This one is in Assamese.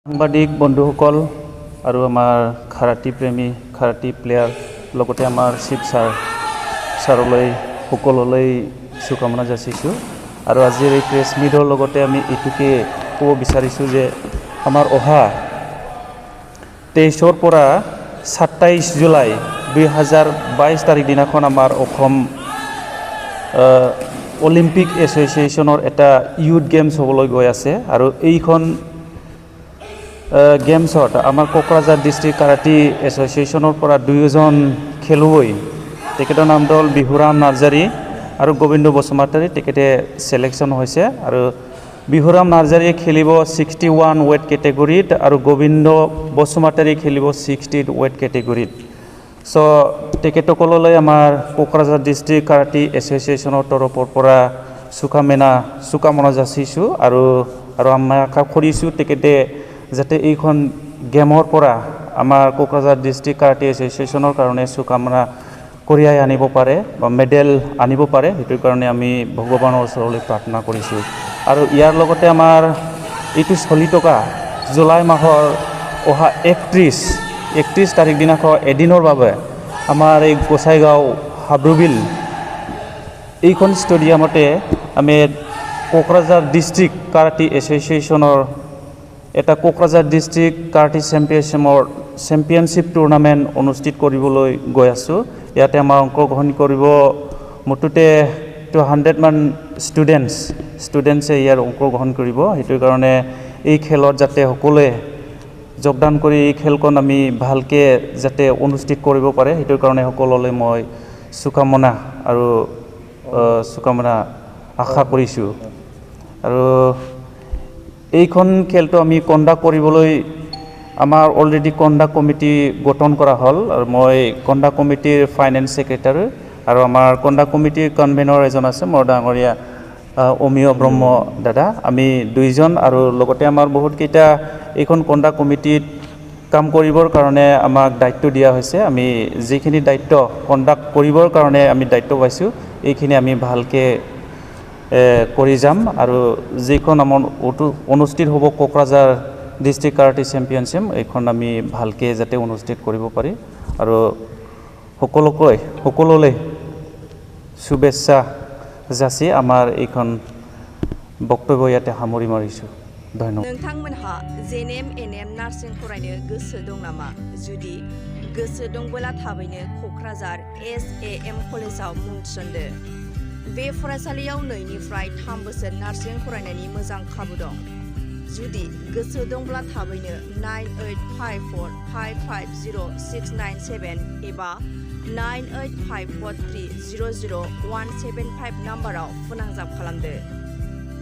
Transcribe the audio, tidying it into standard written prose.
সাংবাদিক বন্ধুসকল আৰু আমাৰ খাৰাটী প্ৰেমী খাৰাটী প্লেয়াৰ লগতে আমাৰ চিফ ছাৰলৈ সকলোলৈ শুভকামনা যাচিছোঁ আৰু আজিৰ এই প্ৰেছ মিটৰ লগতে আমি এইটোকে ক'ব বিচাৰিছোঁ যে আমাৰ অহা 23 পৰা 27 জুলাই 2022 তাৰিখ দিনাখন আমাৰ অসম অলিম্পিক এছ'চিয়েশ্যনৰ এটা ইউথ গেমছ হ'বলৈ গৈ আছে আৰু এইখন গেমছত আমাৰ কোকৰাঝাৰ ডিষ্ট্ৰিক্ট কাৰাটী এছ'চিয়েশ্যনৰ পৰা দুয়োজন খেলুৱৈ তেখেতৰ নাম হ'ল বিহুৰাম নাৰ্জাৰী আৰু গোবিন্দ বসুমতাৰী তেখেতে সিলেকশ্যন হৈছে আৰু বিহুৰাম নাৰ্জাৰীয়ে খেলিব 61 ৱেট কেটেগৰীত আৰু গোবিন্দ বসুমতাৰী খেলিব 60 ৱেট কেটেগৰীত সো তেখেতসকললৈ আমাৰ কোকৰাঝাৰ ডিষ্ট্ৰিক্ট কাৰাটী এছ'চিয়েশ্যনৰ তৰফৰ পৰা শুভকামনা যাচিছোঁ আৰু আমি আশা কৰিছোঁ তেখেতে যাতে এইখন গেমৰ পৰা আমাৰ কোকৰাঝাৰ ডিষ্ট্ৰিক্ট কাৰাটী এছ'চিয়েশ্যনৰ কাৰণে শুভকামনা কঢ়িয়াই আনিব পাৰে বা মেডেল আনিব পাৰে সেইটো কাৰণে আমি ভগৱানৰ ওচৰলৈ প্ৰাৰ্থনা কৰিছোঁ আৰু ইয়াৰ লগতে আমাৰ এইটো চলি থকা জুলাই মাহৰ অহা 31 তাৰিখ দিনাখন এদিনৰ বাবে আমাৰ এই গোসাইগাঁও হাব্ৰুবিল এইখন ষ্টেডিয়ামতে আমি কোকৰাঝাৰ ডিষ্ট্ৰিক্ট কাৰাটী এছ'চিয়েশ্যনৰ এটা কোকৰাঝাৰ ডিষ্ট্ৰিক্ট কাৰাটী চেম্পিয়নশ্বিপ টুৰ্ণামেণ্ট অনুষ্ঠিত কৰিবলৈ গৈ আছোঁ ইয়াতে আমাৰ অংশগ্ৰহণ কৰিব মুঠতে 200 মান ষ্টুডেণ্টছে ইয়াৰ অংশগ্ৰহণ কৰিব সেইটো কাৰণে এই খেলত যাতে সকলোৱে যোগদান কৰি এই খেলখন আমি ভালকৈ যাতে অনুষ্ঠিত কৰিব পাৰে সেইটো কাৰণে সকলোলৈ মই শুভকামনা আশা কৰিছোঁ আৰু এইখন খেলটো আমি কণ্ডাক্ট কৰিবলৈ আমাৰ অলৰেডি কণ্ডাক্ট কমিটি গঠন কৰা হ'ল আৰু মই কণ্ডাক্ট কমিটিৰ ফাইনেন্স ছেক্ৰেটাৰী আৰু আমাৰ কণ্ডাক্ট কমিটিৰ কনভেনৰ এজন আছে মোৰ ডাঙৰীয়া অমিয় ব্ৰহ্ম দাদা আমি দুইজন আৰু লগতে আমাৰ বহুতকেইটা এইখন কণ্ডাক্ট কমিটিত কাম কৰিবৰ কাৰণে আমাক দায়িত্ব দিয়া হৈছে আমি যিখিনি দায়িত্ব কণ্ডাক্ট কৰিবৰ কাৰণে আমি দায়িত্ব পাইছোঁ এইখিনি আমি ভালকৈ কৰি যাম আৰু যিখন আমাৰ অনুষ্ঠিত হ'ব কোকৰাঝাৰ ডিষ্ট্ৰিক্ট কাৰাটী চেম্পিয়নশ্বিপ এইখন আমি ভালকৈ যাতে অনুষ্ঠিত কৰিব পাৰি আৰু সকলোলৈ শুভেচ্ছা যাচি আমাৰ এইখন বক্তব্য ইয়াতে সামৰি মাৰিছোঁ ধন্যবাদ नोंथांमोनहा NBNN नार्सिं फरायनो गोसो दं नामा जुदि गोसो दंबोला थाबैनो क'क्राझार SAM कलेजाव मुं थिसनदो बे फरायसालियाव 2 निफ्राय 3 बोसोर नार्सिं फरायनायनि मोजां खाबु दं जुदि गोसो दंब्ला थाबैनो 9854550697 एबा 9854300175 नाम्बाराव फोनांजाब खालामदो